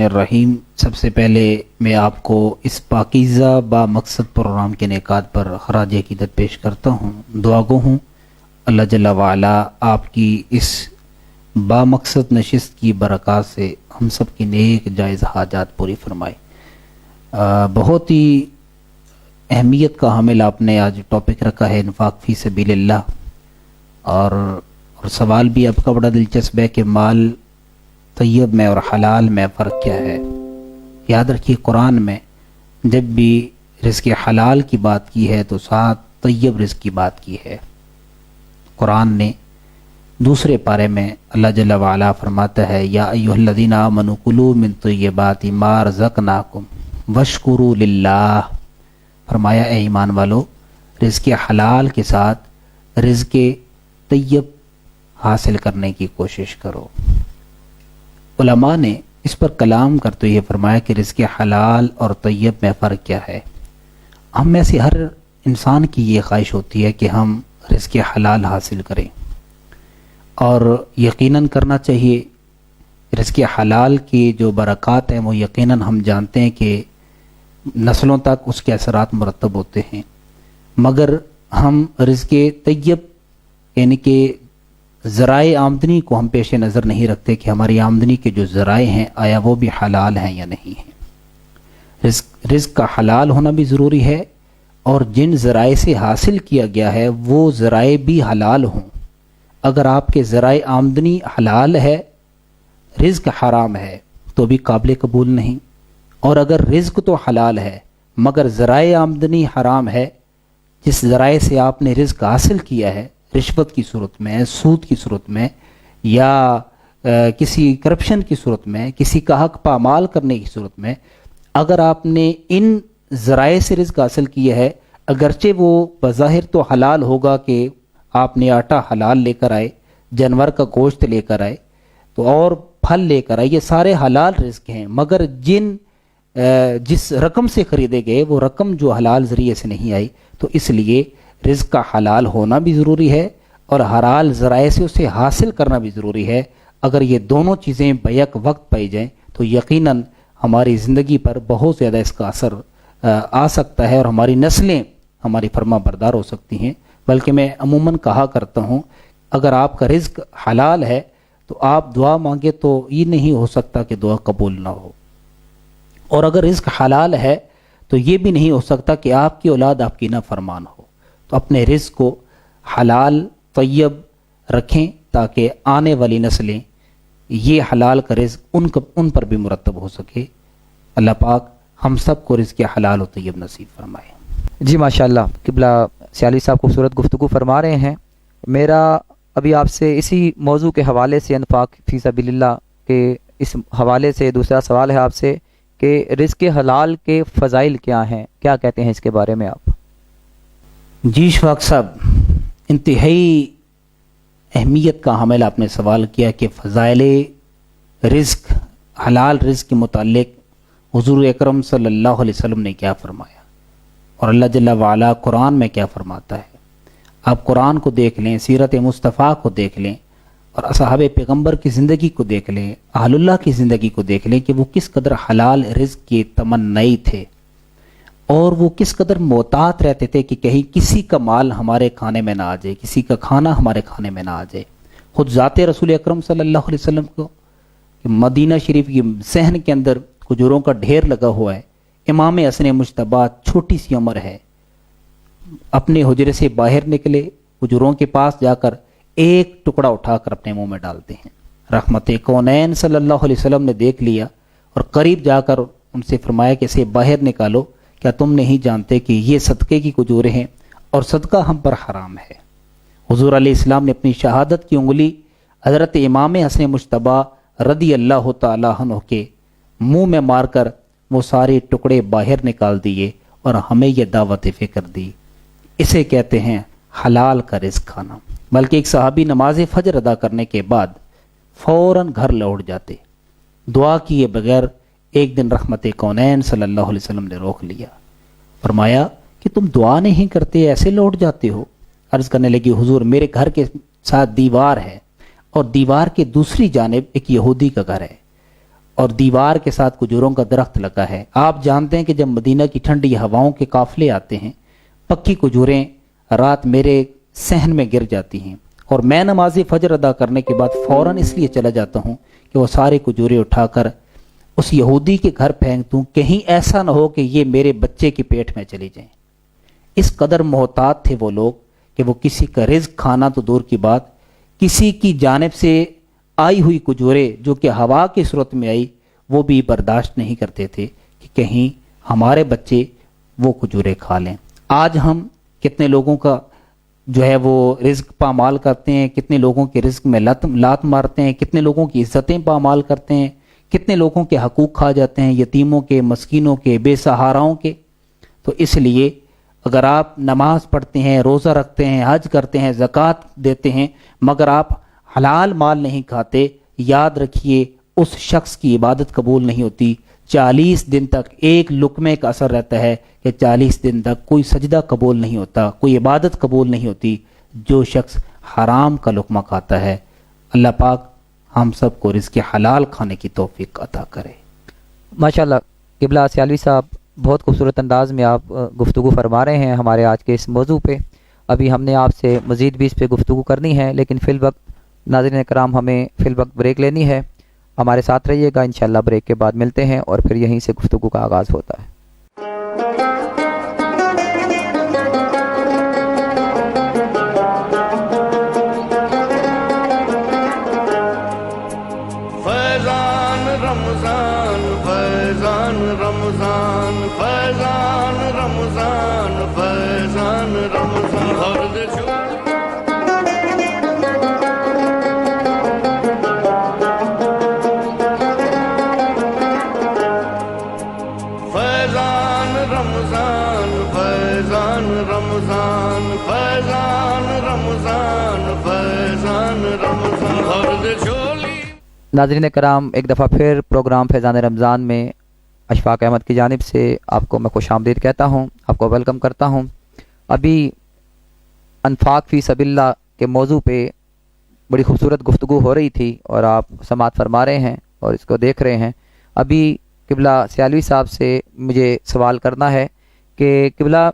الرحیم، سب سے پہلے میں آپ کو اس پاکیزہ با مقصد پروگرام کے انعقاد پر خراج عقیدت پیش کرتا ہوں۔ دعا گو ہوں اللہ جل وعلا آپ کی اس با مقصد نشست کی برکات سے ہم سب کی نیک جائز حاجات پوری فرمائے۔ بہت ہی اہمیت کا حامل آپ نے آج ٹاپک رکھا ہے انفاق فی سبیل اللہ، اور سوال بھی آپ کا بڑا دلچسپ ہے کہ مال طیب میں اور حلال میں فرق کیا ہے۔ یاد رکھیے قرآن میں جب بھی رزق حلال کی بات کی ہے تو ساتھ طیب رزق کی بات کی ہے۔ قرآن نے دوسرے پارے میں اللہ جل وعلا فرماتا ہے یا ایھا الذین آمنوا کلوا من طیبات ما رزقناکم واشکروا للہ، فرمایا اے ایمان والو رزق حلال کے ساتھ رزق طیب حاصل کرنے کی کوشش کرو۔ علماء نے اس پر کلام کرتے ہوئے فرمایا کہ رزق حلال اور طیب میں فرق کیا ہے۔ ہم میں سے ہر انسان کی یہ خواہش ہوتی ہے کہ ہم رزق حلال حاصل کریں، اور یقیناً کرنا چاہیے۔ رزق حلال کی جو برکات ہیں وہ یقیناً ہم جانتے ہیں کہ نسلوں تک اس کے اثرات مرتب ہوتے ہیں، مگر ہم رزق طیب یعنی کہ ذرائع آمدنی کو ہم پیش نظر نہیں رکھتے کہ ہماری آمدنی کے جو ذرائع ہیں آیا وہ بھی حلال ہیں یا نہیں ہیں۔ رزق کا حلال ہونا بھی ضروری ہے، اور جن ذرائع سے حاصل کیا گیا ہے وہ ذرائع بھی حلال ہوں۔ اگر آپ کے ذرائع آمدنی حلال ہے، رزق حرام ہے تو بھی قابل قبول نہیں، اور اگر رزق تو حلال ہے مگر ذرائع آمدنی حرام ہے، جس ذرائع سے آپ نے رزق حاصل کیا ہے رشوت کی صورت میں، سود کی صورت میں، یا کسی کرپشن کی صورت میں، کسی کا حق پامال کرنے کی صورت میں، اگر آپ نے ان ذرائع سے رزق حاصل کیا ہے، اگرچہ وہ بظاہر تو حلال ہوگا کہ آپ نے آٹا حلال لے کر آئے، جانور کا گوشت لے کر آئے تو اور پھل لے کر آئے، یہ سارے حلال رزق ہیں، مگر جس رقم سے خریدے گئے وہ رقم جو حلال ذریعے سے نہیں آئی، تو اس لیے رزق کا حلال ہونا بھی ضروری ہے اور حلال ذرائع سے اسے حاصل کرنا بھی ضروری ہے۔ اگر یہ دونوں چیزیں بیک وقت پائی جائیں تو یقیناً ہماری زندگی پر بہت زیادہ اس کا اثر آ سکتا ہے، اور ہماری نسلیں ہماری فرما بردار ہو سکتی ہیں۔ بلکہ میں عموماً کہا کرتا ہوں اگر آپ کا رزق حلال ہے تو آپ دعا مانگے تو یہ نہیں ہو سکتا کہ دعا قبول نہ ہو، اور اگر رزق حلال ہے تو یہ بھی نہیں ہو سکتا کہ آپ کی اولاد آپ کی نافرمان ہو۔ تو اپنے رزق کو حلال طیب رکھیں تاکہ آنے والی نسلیں یہ حلال کا رزق ان پر بھی مرتب ہو سکے۔ اللہ پاک ہم سب کو رزق حلال و طیب نصیب فرمائے۔ جی ماشاءاللہ، قبلہ سیالی صاحب خوبصورت گفتگو فرما رہے ہیں۔ میرا ابھی آپ سے اسی موضوع کے حوالے سے انفاق فی سبیل اللہ کے اس حوالے سے دوسرا سوال ہے آپ سے کہ رزق حلال کے فضائل کیا ہیں، کیا کہتے ہیں اس کے بارے میں آپ؟ جی شفاق صاحب، انتہائی اہمیت کا حامل آپ نے سوال کیا کہ فضائل رزق، حلال رزق کے متعلق حضور اکرم صلی اللہ علیہ وسلم نے کیا فرمایا، اور اللہ جل وعلا قرآن میں کیا فرماتا ہے۔ آپ قرآن کو دیکھ لیں، سیرت مصطفیٰ کو دیکھ لیں، اور اصحاب پیغمبر کی زندگی کو دیکھ لیں، اہل اللہ کی زندگی کو دیکھ لیں کہ وہ کس قدر حلال رزق کی تمنائی تھے، اور وہ کس قدر محتاط رہتے تھے کہ کہیں کسی کا مال ہمارے کھانے میں نہ آ جائے، کسی کا کھانا ہمارے کھانے میں نہ آ جائے۔ خود ذات رسول اکرم صلی اللہ علیہ وسلم کو مدینہ شریف کی صحن کے اندر کھجوروں کا ڈھیر لگا ہوا ہے، امام حسن مجتبیٰ چھوٹی سی عمر ہے، اپنے حجرے سے باہر نکلے، کھجوروں کے پاس جا کر ایک ٹکڑا اٹھا کر اپنے منہ میں ڈالتے ہیں۔ رحمت کونین صلی اللہ علیہ وسلم نے دیکھ لیا اور قریب جا کر ان سے فرمایا کہ اسے باہر نکالو، کیا تم نہیں جانتے کہ یہ صدقے کی کھجوریں ہیں اور صدقہ ہم پر حرام ہے۔ حضور علیہ السلام نے اپنی شہادت کی انگلی حضرت امام حسن مجتبیٰ رضی اللہ تعالیٰ عنہ کے منہ میں مار کر وہ سارے ٹکڑے باہر نکال دیے اور ہمیں یہ دعوت فکر دی۔ اسے کہتے ہیں حلال کا رزق کھانا۔ بلکہ ایک صحابی نماز فجر ادا کرنے کے بعد فوراً گھر لوٹ جاتے، دعا کیے بغیر۔ ایک دن رحمت کونین صلی اللہ علیہ وسلم نے روک لیا، فرمایا کہ تم دعا نہیں کرتے ایسے لوٹ جاتے ہو؟ عرض کرنے لگی حضور میرے گھر کے ساتھ دیوار ہے، اور دیوار کے دوسری جانب ایک یہودی کا گھر ہے، اور دیوار کے ساتھ کھجوروں کا درخت لگا ہے. آپ جانتے ہیں کہ جب مدینہ کی ٹھنڈی ہواؤں کے قافلے آتے ہیں، پکی کھجوریں رات میرے صحن میں گر جاتی ہیں، اور میں نماز فجر ادا کرنے کے بعد فوراً اس لیے چلا جاتا ہوں کہ وہ سارے کھجوریں اٹھا کر اس یہودی کے گھر پھینک دوں، کہیں ایسا نہ ہو کہ یہ میرے بچے کے پیٹ میں چلی جائیں. اس قدر محتاط تھے وہ لوگ کہ وہ کسی کا رزق کھانا تو دور کی بات، کسی کی جانب سے آئی ہوئی کھجوریں جو کہ ہوا کی صورت میں آئی وہ بھی برداشت نہیں کرتے تھے کہ کہیں ہمارے بچے وہ کھجوریں کھا لیں. آج ہم کتنے لوگوں کا جو ہے وہ رزق پامال کرتے ہیں، کتنے لوگوں کے رزق میں لات مارتے ہیں، کتنے لوگوں کی عزتیں پامال کرتے ہیں، کتنے لوگوں کے حقوق کھا جاتے ہیں، یتیموں کے، مسکینوں کے، بے سہاراؤں کے. تو اس لیے اگر آپ نماز پڑھتے ہیں، روزہ رکھتے ہیں، حج کرتے ہیں، زکوٰۃ دیتے ہیں، مگر آپ حلال مال نہیں کھاتے، یاد رکھیے اس شخص کی عبادت قبول نہیں ہوتی. 40 دن تک ایک لقمے کا اثر رہتا ہے کہ 40 دن تک کوئی سجدہ قبول نہیں ہوتا، کوئی عبادت قبول نہیں ہوتی جو شخص حرام کا لقمہ کھاتا ہے. اللہ پاک ہم سب کو رزق حلال کھانے کی توفیق عطا کرے. ماشاءاللہ قبلہ سیالوی صاحب، بہت خوبصورت انداز میں آپ گفتگو فرما رہے ہیں ہمارے آج کے اس موضوع پہ. ابھی ہم نے آپ سے مزید بھی اس پہ گفتگو کرنی ہے، لیکن فی الوقت ناظرین کرام ہمیں فی الوقت بریک لینی ہے. ہمارے ساتھ رہیے گا، انشاءاللہ بریک کے بعد ملتے ہیں اور پھر یہیں سے گفتگو کا آغاز ہوتا ہے. فیضان رمضان فیضان رمضان فیضان رمضان فیضان رمضان خرد فیضان رمضان فیضان رمضان فیضان رمضان فیضان رمضان خرد چولی. ناظرین کرام، ایک دفعہ پھر پروگرام فیضان رمضان میں اشفاق احمد کی جانب سے آپ کو میں خوش آمدید کہتا ہوں، آپ کو ویلکم کرتا ہوں. ابھی انفاق فی سبیل اللہ کے موضوع پہ بڑی خوبصورت گفتگو ہو رہی تھی اور آپ سماعت فرما رہے ہیں اور اس کو دیکھ رہے ہیں. ابھی قبلہ سیالوی صاحب سے مجھے سوال کرنا ہے کہ قبلہ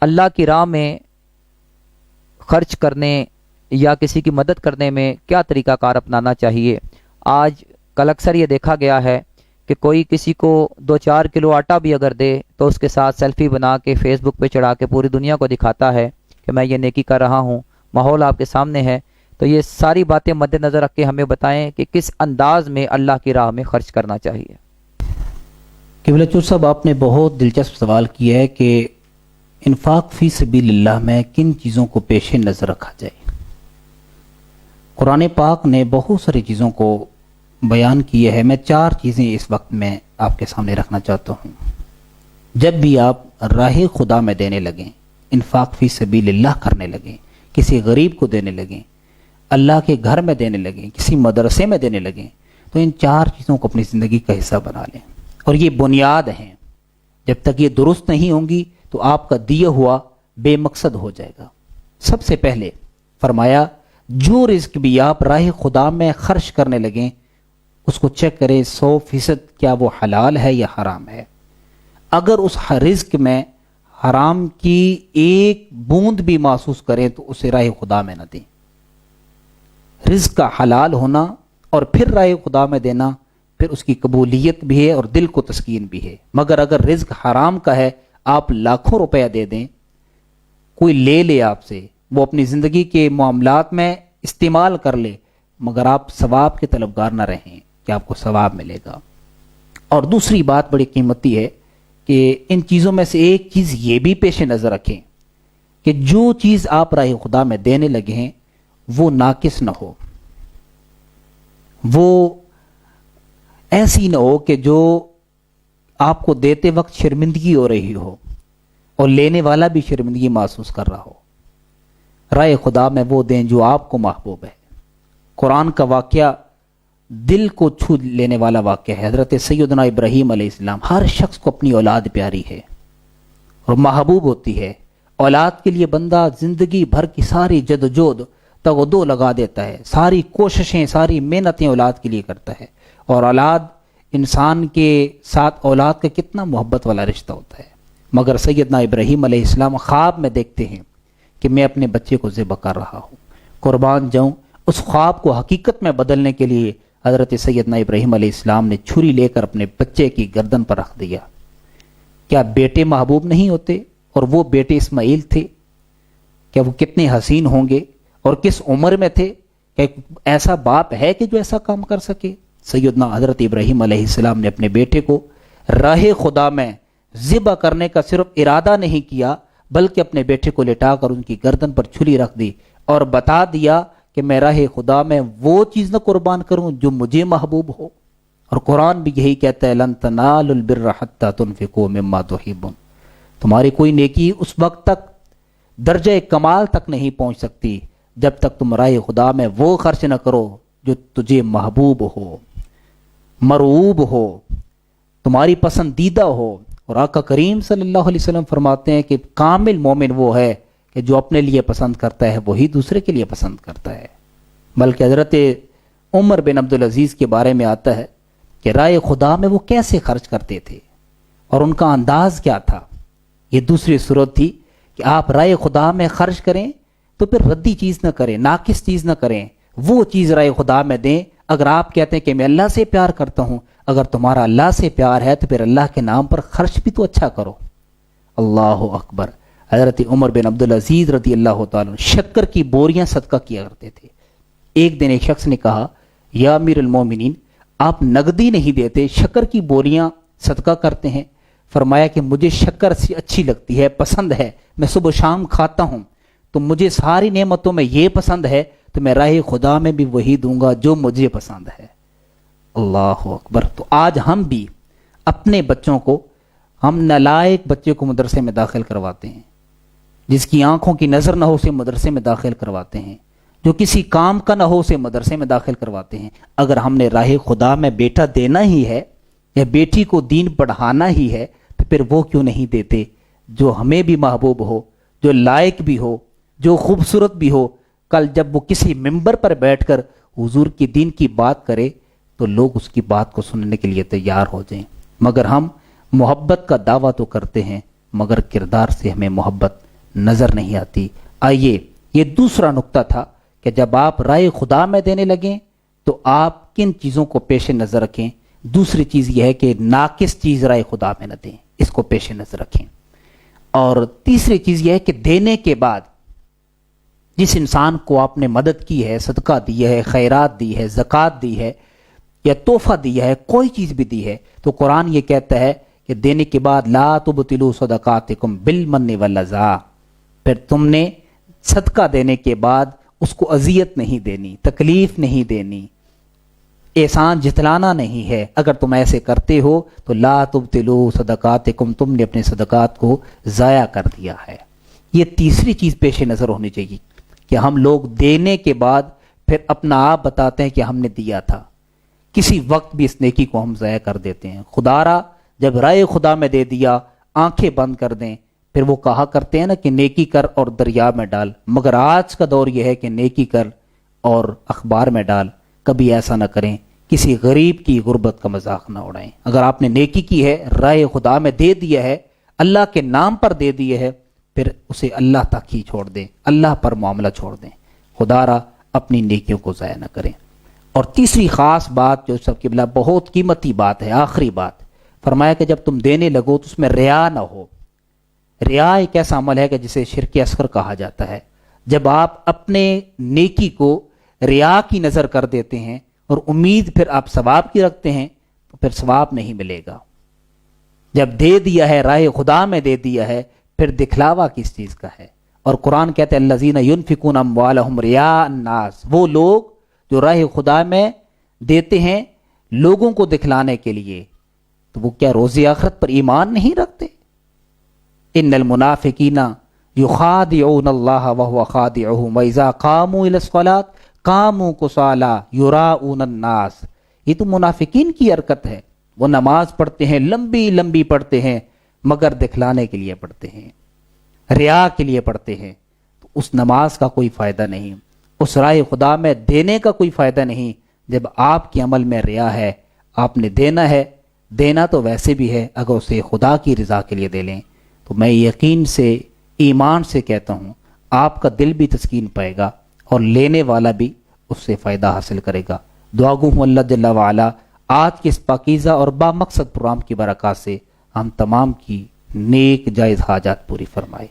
اللہ کی راہ میں خرچ کرنے یا کسی کی مدد کرنے میں کیا طریقہ کار اپنانا چاہیے؟ آج کل اکثر یہ دیکھا گیا ہے کہ کوئی کسی کو 2-4 کلو آٹا بھی اگر دے تو اس کے ساتھ سیلفی بنا کے فیس بک پہ چڑھا کے پوری دنیا کو دکھاتا ہے کہ میں یہ نیکی کر رہا ہوں. ماحول آپ کے سامنے ہے، تو یہ ساری باتیں مد نظر رکھ کے ہمیں بتائیں کہ کس انداز میں اللہ کی راہ میں خرچ کرنا چاہیے. قبلہ چور صاحب، آپ نے بہت دلچسپ سوال کیا ہے کہ انفاق فی سبیل اللہ میں کن چیزوں کو پیش نظر رکھا جائے. قرآن پاک نے بہت ساری چیزوں کو بیان کیا ہے. میں 4 چیزیں اس وقت میں آپ کے سامنے رکھنا چاہتا ہوں. جب بھی آپ راہ خدا میں دینے لگیں، انفاق فی سبیل اللہ کرنے لگیں، کسی غریب کو دینے لگیں، اللہ کے گھر میں دینے لگیں، کسی مدرسے میں دینے لگیں، تو ان 4 چیزوں کو اپنی زندگی کا حصہ بنا لیں. اور یہ بنیاد ہیں، جب تک یہ درست نہیں ہوں گی تو آپ کا دیا ہوا بے مقصد ہو جائے گا. سب سے پہلے فرمایا جو رزق بھی آپ راہ خدا میں خرچ کرنے لگیں اس کو چیک کریں 100% کیا وہ حلال ہے یا حرام ہے. اگر اس رزق میں حرام کی ایک بوند بھی محسوس کریں تو اسے راہ خدا میں نہ دیں. رزق کا حلال ہونا اور پھر راہ خدا میں دینا، پھر اس کی قبولیت بھی ہے اور دل کو تسکین بھی ہے. مگر اگر رزق حرام کا ہے، آپ لاکھوں روپیہ دے دیں، کوئی لے لے آپ سے، وہ اپنی زندگی کے معاملات میں استعمال کر لے، مگر آپ ثواب کے طلبگار نہ رہیں کہ آپ کو ثواب ملے گا. اور دوسری بات بڑی قیمتی ہے کہ ان چیزوں میں سے ایک چیز یہ بھی پیش نظر رکھیں کہ جو چیز آپ راہ خدا میں دینے لگے ہیں وہ ناقص نہ ہو، وہ ایسی نہ ہو کہ جو آپ کو دیتے وقت شرمندگی ہو رہی ہو اور لینے والا بھی شرمندگی محسوس کر رہا ہو. رائے خدا میں وہ دیں جو آپ کو محبوب ہے. قرآن کا واقعہ دل کو چھو لینے والا واقعہ ہے. حضرت سیدنا ابراہیم علیہ السلام، ہر شخص کو اپنی اولاد پیاری ہے اور محبوب ہوتی ہے. اولاد کے لیے بندہ زندگی بھر کی ساری جدوجہد تگ و دو لگا دیتا ہے، ساری کوششیں، ساری محنتیں اولاد کے لیے کرتا ہے. اور اولاد انسان کے ساتھ اولاد کا کتنا محبت والا رشتہ ہوتا ہے، مگر سیدنا ابراہیم علیہ السلام خواب میں دیکھتے ہیں کہ میں اپنے بچے کو ذبح کر رہا ہوں، قربان جاؤں۔ اس خواب کو حقیقت میں بدلنے کے لیے حضرت سیدنا ابراہیم علیہ السلام نے چھری لے کر اپنے بچے کی گردن پر رکھ دیا۔ کیا بیٹے محبوب نہیں ہوتے؟ اور وہ بیٹے اسماعیل تھے، کیا وہ کتنے حسین ہوں گے اور کس عمر میں تھے؟ کہ ایسا باپ ہے کہ جو ایسا کام کر سکے؟ سیدنا حضرت ابراہیم علیہ السلام نے اپنے بیٹے کو راہ خدا میں ذبح کرنے کا صرف ارادہ نہیں کیا، بلکہ اپنے بیٹے کو لٹا کر ان کی گردن پر چھری رکھ دی اور بتا دیا کہ میں راہ خدا میں وہ چیز نہ قربان کروں جو مجھے محبوب ہو۔ اور قرآن بھی یہی کہتا ہے، لن تنالوا البر حتی تنفقوا مما تحبون، تمہاری کوئی نیکی اس وقت تک درجہ کمال تک نہیں پہنچ سکتی جب تک تم راہ خدا میں وہ خرچ نہ کرو جو تجھے محبوب ہو، مرغوب ہو، تمہاری پسندیدہ ہو۔ اور آقا کریم صلی اللہ علیہ وسلم فرماتے ہیں کہ کامل مومن وہ ہے کہ جو اپنے لیے پسند کرتا ہے وہی دوسرے کے لیے پسند کرتا ہے۔ بلکہ حضرت عمر بن عبدالعزیز کے بارے میں آتا ہے کہ رائے خدا میں وہ کیسے خرچ کرتے تھے اور ان کا انداز کیا تھا۔ یہ دوسری صورت تھی کہ آپ رائے خدا میں خرچ کریں تو پھر ردی چیز نہ کریں، ناقص چیز نہ کریں، وہ چیز رائے خدا میں دیں۔ اگر آپ کہتے ہیں کہ میں اللہ سے پیار کرتا ہوں، اگر تمہارا اللہ سے پیار ہے تو پھر اللہ کے نام پر خرچ بھی تو اچھا کرو۔ اللہ اکبر۔ حضرت عمر بن عبدالعزیز رضی اللہ تعالیٰ عنہ شکر کی بوریاں صدقہ کیا کرتے تھے۔ ایک دن ایک شخص نے کہا، یا امیر المومنین، آپ نقدی نہیں دیتے، شکر کی بوریاں صدقہ کرتے ہیں؟ فرمایا کہ مجھے شکر سے اچھی لگتی ہے، پسند ہے، میں صبح شام کھاتا ہوں، تو مجھے ساری نعمتوں میں یہ پسند ہے تو میں راہ خدا میں بھی وہی دوں گا جو مجھے پسند ہے۔ اللہ اکبر۔ تو آج ہم بھی اپنے بچوں کو، ہم نالائق بچے کو مدرسے میں داخل کرواتے ہیں، جس کی آنکھوں کی نظر نہ ہو اسے مدرسے میں داخل کرواتے ہیں، جو کسی کام کا نہ ہو اسے مدرسے میں داخل کرواتے ہیں۔ اگر ہم نے راہ خدا میں بیٹا دینا ہی ہے یا بیٹی کو دین پڑھانا ہی ہے تو پھر وہ کیوں نہیں دیتے جو ہمیں بھی محبوب ہو، جو لائق بھی ہو، جو خوبصورت بھی ہو۔ کل جب وہ کسی ممبر پر بیٹھ کر حضور کی دین کی بات کرے تو لوگ اس کی بات کو سننے کے لیے تیار ہو جائیں۔ مگر ہم محبت کا دعویٰ تو کرتے ہیں مگر کردار سے ہمیں محبت نظر نہیں آتی۔ آئیے، یہ دوسرا نقطہ تھا کہ جب آپ رائے خدا میں دینے لگیں تو آپ کن چیزوں کو پیش نظر رکھیں۔ دوسری چیز یہ ہے کہ ناقص چیز رائے خدا میں نہ دیں، اس کو پیش نظر رکھیں۔ اور تیسری چیز یہ ہے کہ دینے کے بعد جس انسان کو آپ نے مدد کی ہے، صدقہ دیا ہے، خیرات دی ہے، زکوٰۃ دی ہے یا تحفہ دیا ہے، کوئی چیز بھی دی ہے، تو قرآن یہ کہتا ہے کہ دینے کے بعد لا تبطلوا صدقاتکم بالمن والاذی، پھر تم نے صدقہ دینے کے بعد اس کو اذیت نہیں دینی، تکلیف نہیں دینی، احسان جتلانا نہیں ہے۔ اگر تم ایسے کرتے ہو تو لا تبطلوا صدقاتکم، تم نے اپنے صدقات کو ضائع کر دیا ہے۔ یہ تیسری چیز پیش نظر ہونی چاہیے کہ ہم لوگ دینے کے بعد پھر اپنا آپ بتاتے ہیں کہ ہم نے دیا تھا، کسی وقت بھی اس نیکی کو ہم ضائع کر دیتے ہیں۔ خدا را جب رائے خدا میں دے دیا، آنکھیں بند کر دیں، پھر وہ کہا کرتے ہیں نا کہ نیکی کر اور دریا میں ڈال، مگر آج کا دور یہ ہے کہ نیکی کر اور اخبار میں ڈال۔ کبھی ایسا نہ کریں، کسی غریب کی غربت کا مذاق نہ اڑائیں۔ اگر آپ نے نیکی کی ہے، رائے خدا میں دے دیا ہے، اللہ کے نام پر دے دیے ہے، پھر اسے اللہ تک ہی چھوڑ دیں، اللہ پر معاملہ چھوڑ دیں۔ خدا را اپنی نیکیوں کو ضائع نہ کریں۔ اور تیسری خاص بات جو سب قبلہ بہت قیمتی بات ہے، آخری بات، فرمایا کہ جب تم دینے لگو تو اس میں ریا نہ ہو۔ ریا ایک ایسا عمل ہے کہ جسے شرک اصغر کہا جاتا ہے۔ جب آپ اپنے نیکی کو ریا کی نظر کر دیتے ہیں اور امید پھر آپ ثواب کی رکھتے ہیں تو پھر ثواب نہیں ملے گا۔ جب دے دیا ہے، راہ خدا میں دے دیا ہے، پھر دکھلاوا کس چیز کا ہے؟ اور قرآن کہتے ہیں الذین ینفقون اموالہم رئاء الناس، وہ لوگ جو راہ خدا میں دیتے ہیں لوگوں کو دکھلانے کے لیے، تو وہ کیا روز آخرت پر ایمان نہیں رکھتے؟ ان المنافقین یخادعون اللہ وهو خادعهم واذا قاموا الى الصلاة قاموا کسالى یراؤون الناس۔ یہ تو منافقین کی حرکت ہے، وہ نماز پڑھتے ہیں، لمبی لمبی پڑھتے ہیں، مگر دکھلانے کے لیے پڑھتے ہیں، ریا کے لیے پڑھتے ہیں، تو اس نماز کا کوئی فائدہ نہیں، اس رائے خدا میں دینے کا کوئی فائدہ نہیں جب آپ کے عمل میں ریا ہے، آپ نے دینا ہے، دینا تو ویسے بھی ہے، اگر اسے خدا کی رضا کے لیے دے لیں تو میں یقین سے ایمان سے کہتا ہوں آپ کا دل بھی تسکین پائے گا اور لینے والا بھی اس سے فائدہ حاصل کرے گا۔ دعا گو ہوں اللہ جل وعلا آج کے اس پاکیزہ اور با مقصد پروگرام کی برکات سے ہم تمام کی نیک جائز حاجات پوری فرمائے۔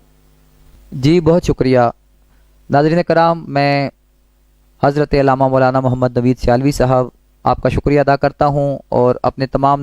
جی بہت شکریہ ناظرین کرام، میں حضرت علامہ مولانا محمد نوید سیالوی صاحب آپ کا شکریہ ادا کرتا ہوں اور اپنے تمام